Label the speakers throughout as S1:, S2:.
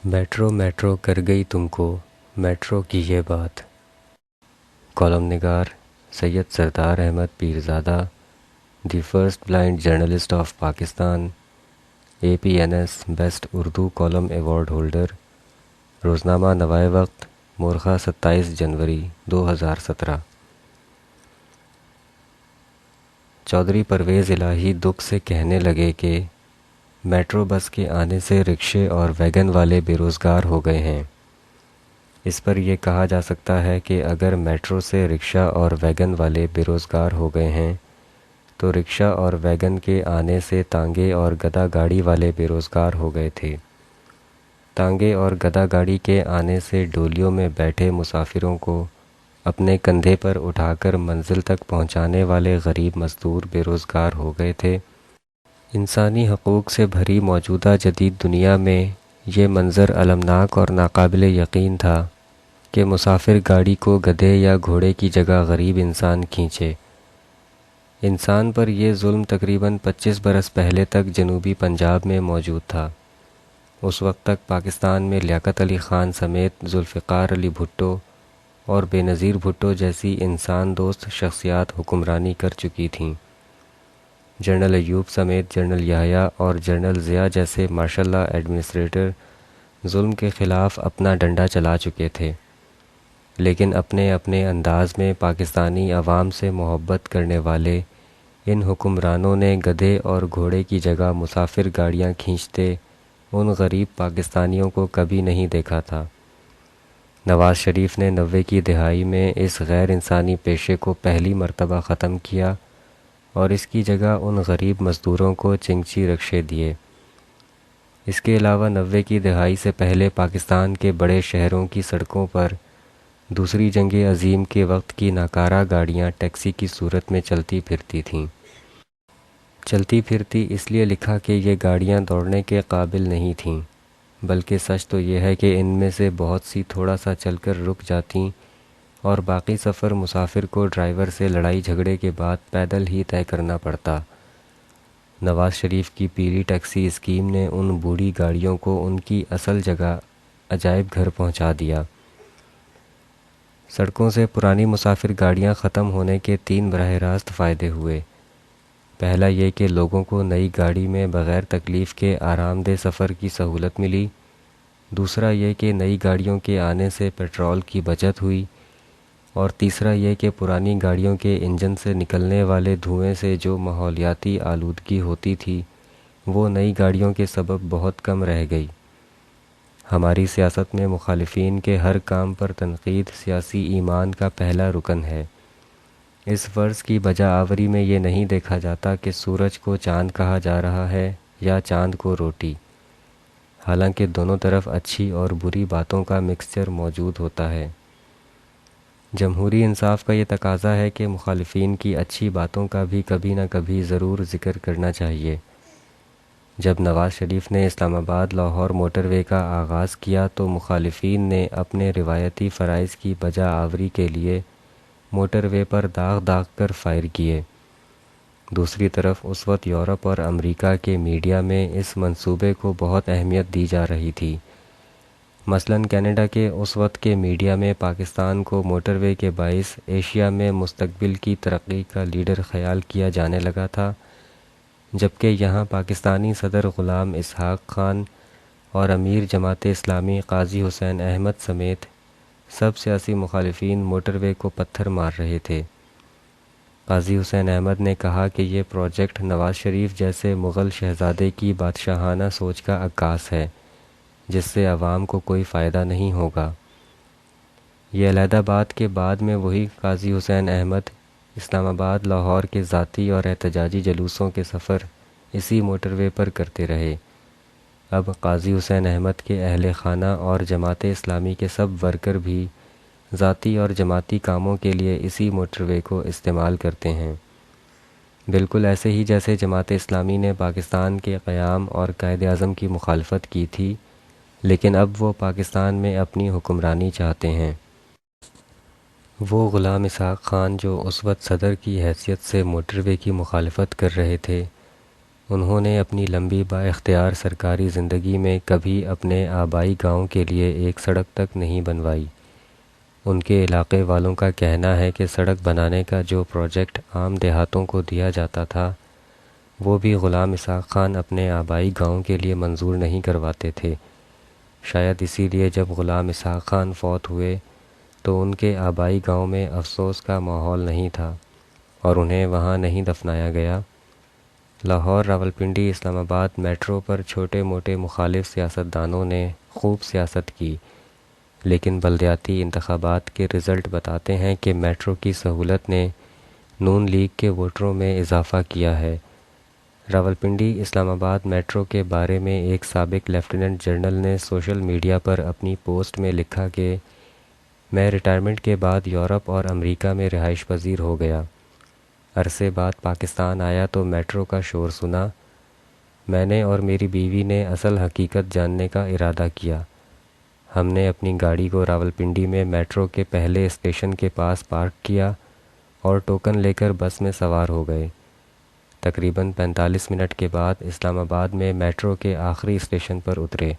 S1: Metro metro کر گئی تم کو میٹرو کی یہ بات۔ کالم نگار Syed Sardar Ahmad Pirzada, the first blind journalist of Pakistan, APNS best Urdu column award holder, روزنامہ نوائے وقت، مورخہ 27 جنوری 2017۔ چودھری پرویز الہی دکھ سے کہنے لگے کہ میٹرو بس کے آنے سے رکشے اور ویگن والے بے روزگار ہو گئے ہیں۔ اس پر یہ کہا جا سکتا ہے کہ اگر میٹرو سے رکشہ اور ویگن والے بے روزگار ہو گئے ہیں تو رکشہ اور ویگن کے آنے سے تانگے اور گدا گاڑی والے بے روزگار ہو گئے تھے۔ تانگے اور گدا گاڑی کے آنے سے ڈولیوں میں بیٹھے مسافروں کو اپنے کندھے پر اٹھا کر منزل تک پہنچانے والے غریب مزدور بے روزگار ہو گئے تھے۔ انسانی حقوق سے بھری موجودہ جدید دنیا میں یہ منظر المناک اور ناقابل یقین تھا کہ مسافر گاڑی کو گدھے یا گھوڑے کی جگہ غریب انسان کھینچے۔ انسان پر یہ ظلم تقریباً 25 برس پہلے تک جنوبی پنجاب میں موجود تھا۔ اس وقت تک پاکستان میں لیاقت علی خان سمیت ذوالفقار علی بھٹو اور بے نظیر بھٹو جیسی انسان دوست شخصیات حکمرانی کر چکی تھیں۔ جنرل ایوب سمیت جنرل یحییٰ اور جنرل ضیاء جیسے مارشل لا ایڈمنسٹریٹر ظلم کے خلاف اپنا ڈنڈا چلا چکے تھے، لیکن اپنے اپنے انداز میں پاکستانی عوام سے محبت کرنے والے ان حکمرانوں نے گدھے اور گھوڑے کی جگہ مسافر گاڑیاں کھینچتے ان غریب پاکستانیوں کو کبھی نہیں دیکھا تھا۔ نواز شریف نے 90 کی دہائی میں اس غیر انسانی پیشے کو پہلی مرتبہ ختم کیا اور اس کی جگہ ان غریب مزدوروں کو چنگچی رکشے دیے۔ اس کے علاوہ 90 کی دہائی سے پہلے پاکستان کے بڑے شہروں کی سڑکوں پر دوسری جنگ عظیم کے وقت کی ناکارہ گاڑیاں ٹیکسی کی صورت میں چلتی پھرتی تھیں۔ چلتی پھرتی اس لیے لکھا کہ یہ گاڑیاں دوڑنے کے قابل نہیں تھیں، بلکہ سچ تو یہ ہے کہ ان میں سے بہت سی تھوڑا سا چل کر رک جاتیں اور باقی سفر مسافر کو ڈرائیور سے لڑائی جھگڑے کے بعد پیدل ہی طے کرنا پڑتا۔ نواز شریف کی پیلی ٹیکسی اسکیم نے ان بوڑھی گاڑیوں کو ان کی اصل جگہ عجائب گھر پہنچا دیا۔ سڑکوں سے پرانی مسافر گاڑیاں ختم ہونے کے 3 براہ راست فائدے ہوئے۔ پہلا یہ کہ لوگوں کو نئی گاڑی میں بغیر تکلیف کے آرام دہ سفر کی سہولت ملی۔ دوسرا یہ کہ نئی گاڑیوں کے آنے سے پیٹرول کی بچت ہوئی، اور تیسرا یہ کہ پرانی گاڑیوں کے انجن سے نکلنے والے دھوئیں سے جو ماحولیاتی آلودگی ہوتی تھی وہ نئی گاڑیوں کے سبب بہت کم رہ گئی۔ ہماری سیاست میں مخالفین کے ہر کام پر تنقید سیاسی ایمان کا پہلا رکن ہے۔ اس فرض کی بجا آوری میں یہ نہیں دیکھا جاتا کہ سورج کو چاند کہا جا رہا ہے یا چاند کو روٹی، حالانکہ دونوں طرف اچھی اور بری باتوں کا مکسچر موجود ہوتا ہے۔ جمہوری انصاف کا یہ تقاضا ہے کہ مخالفین کی اچھی باتوں کا بھی کبھی نہ کبھی ضرور ذکر کرنا چاہیے۔ جب نواز شریف نے اسلام آباد لاہور موٹر وے کا آغاز کیا تو مخالفین نے اپنے روایتی فرائض کی بجا آوری کے لیے موٹر وے پر داغ داغ کر فائر کیے۔ دوسری طرف اس وقت یورپ اور امریکہ کے میڈیا میں اس منصوبے کو بہت اہمیت دی جا رہی تھی۔ مثلاً کینیڈا کے اس وقت کے میڈیا میں پاکستان کو موٹر وے کے باعث ایشیا میں مستقبل کی ترقی کا لیڈر خیال کیا جانے لگا تھا، جبکہ یہاں پاکستانی صدر غلام اسحاق خان اور امیر جماعت اسلامی قاضی حسین احمد سمیت سب سیاسی مخالفین موٹر وے کو پتھر مار رہے تھے۔ قاضی حسین احمد نے کہا کہ یہ پروجیکٹ نواز شریف جیسے مغل شہزادے کی بادشاہانہ سوچ کا عکاس ہے جس سے عوام کو کوئی فائدہ نہیں ہوگا۔ یہ علیحدہ بات کہ بعد میں وہی قاضی حسین احمد اسلام آباد لاہور کے ذاتی اور احتجاجی جلوسوں کے سفر اسی موٹر وے پر کرتے رہے۔ اب قاضی حسین احمد کے اہل خانہ اور جماعت اسلامی کے سب ورکر بھی ذاتی اور جماعتی کاموں کے لیے اسی موٹر وے کو استعمال کرتے ہیں، بالکل ایسے ہی جیسے جماعت اسلامی نے پاکستان کے قیام اور قائد اعظم کی مخالفت کی تھی، لیکن اب وہ پاکستان میں اپنی حکمرانی چاہتے ہیں۔ وہ غلام اسحاق خان جو اس وقت صدر کی حیثیت سے موٹر وے کی مخالفت کر رہے تھے، انہوں نے اپنی لمبی با اختیار سرکاری زندگی میں کبھی اپنے آبائی گاؤں کے لیے ایک سڑک تک نہیں بنوائی۔ ان کے علاقے والوں کا کہنا ہے کہ سڑک بنانے کا جو پروجیکٹ عام دیہاتوں کو دیا جاتا تھا وہ بھی غلام اسحاق خان اپنے آبائی گاؤں کے لیے منظور نہیں کرواتے تھے۔ شاید اسی لیے جب غلام اسحاق خان فوت ہوئے تو ان کے آبائی گاؤں میں افسوس کا ماحول نہیں تھا اور انہیں وہاں نہیں دفنایا گیا۔ لاہور، راولپنڈی، اسلام آباد میٹرو پر چھوٹے موٹے مخالف سیاستدانوں نے خوب سیاست کی، لیکن بلدیاتی انتخابات کے رزلٹ بتاتے ہیں کہ میٹرو کی سہولت نے نون لیگ کے ووٹروں میں اضافہ کیا ہے۔ راولپنڈی اسلام آباد میٹرو کے بارے میں ایک سابق لیفٹیننٹ جنرل نے سوشل میڈیا پر اپنی پوسٹ میں لکھا کہ میں ریٹائرمنٹ کے بعد یورپ اور امریکہ میں رہائش پذیر ہو گیا۔ عرصے بعد پاکستان آیا تو میٹرو کا شور سنا۔ میں نے اور میری بیوی نے اصل حقیقت جاننے کا ارادہ کیا۔ ہم نے اپنی گاڑی کو راولپنڈی میں میٹرو کے پہلے اسٹیشن کے پاس پارک کیا اور ٹوکن لے کر بس میں سوار ہو گئے۔ تقریباً 45 منٹ کے بعد اسلام آباد میں میٹرو کے آخری اسٹیشن پر اترے۔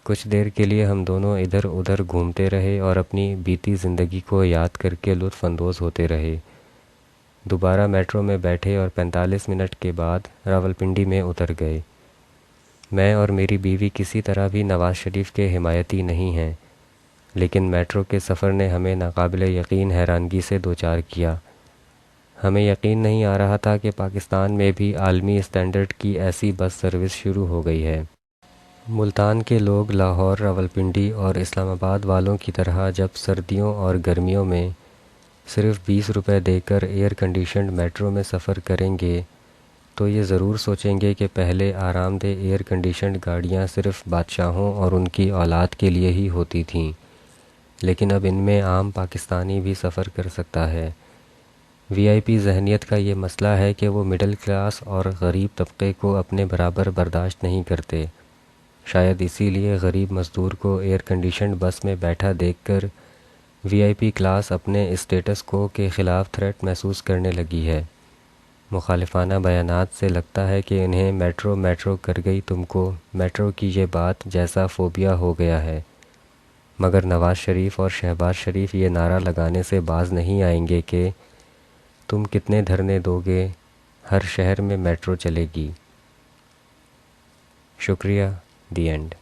S1: کچھ دیر کے لیے ہم دونوں ادھر ادھر گھومتے رہے اور اپنی بیتی زندگی کو یاد کر کے لطف اندوز ہوتے رہے۔ دوبارہ میٹرو میں بیٹھے اور 45 منٹ کے بعد راولپنڈی میں اتر گئے۔ میں اور میری بیوی کسی طرح بھی نواز شریف کے حمایتی نہیں ہیں، لیکن میٹرو کے سفر نے ہمیں ناقابل یقین حیرانگی سے دوچار کیا۔ ہمیں یقین نہیں آ رہا تھا کہ پاکستان میں بھی عالمی اسٹینڈرڈ کی ایسی بس سروس شروع ہو گئی ہے۔ ملتان کے لوگ لاہور، راولپنڈی اور اسلام آباد والوں کی طرح جب سردیوں اور گرمیوں میں صرف 20 روپے دے کر ایئر کنڈیشنڈ میٹرو میں سفر کریں گے تو یہ ضرور سوچیں گے کہ پہلے آرام دہ ایئر کنڈیشنڈ گاڑیاں صرف بادشاہوں اور ان کی اولاد کے لیے ہی ہوتی تھیں، لیکن اب ان میں عام پاکستانی بھی سفر کر سکتا ہے۔ وی آئی پی ذہنیت کا یہ مسئلہ ہے کہ وہ مڈل کلاس اور غریب طبقے کو اپنے برابر برداشت نہیں کرتے۔ شاید اسی لیے غریب مزدور کو ایئر کنڈیشنڈ بس میں بیٹھا دیکھ کر وی آئی پی کلاس اپنے اسٹیٹس کو کے خلاف تھریٹ محسوس کرنے لگی ہے۔ مخالفانہ بیانات سے لگتا ہے کہ انہیں میٹرو کر گئی تم کو میٹرو کی یہ بات جیسا فوبیا ہو گیا ہے، مگر نواز شریف اور شہباز شریف یہ نعرہ لگانے سے باز نہیں آئیں گے کہ تم کتنے دھرنے دو گے، ہر شہر میں میٹرو چلے گی۔ شکریہ، دی اینڈ۔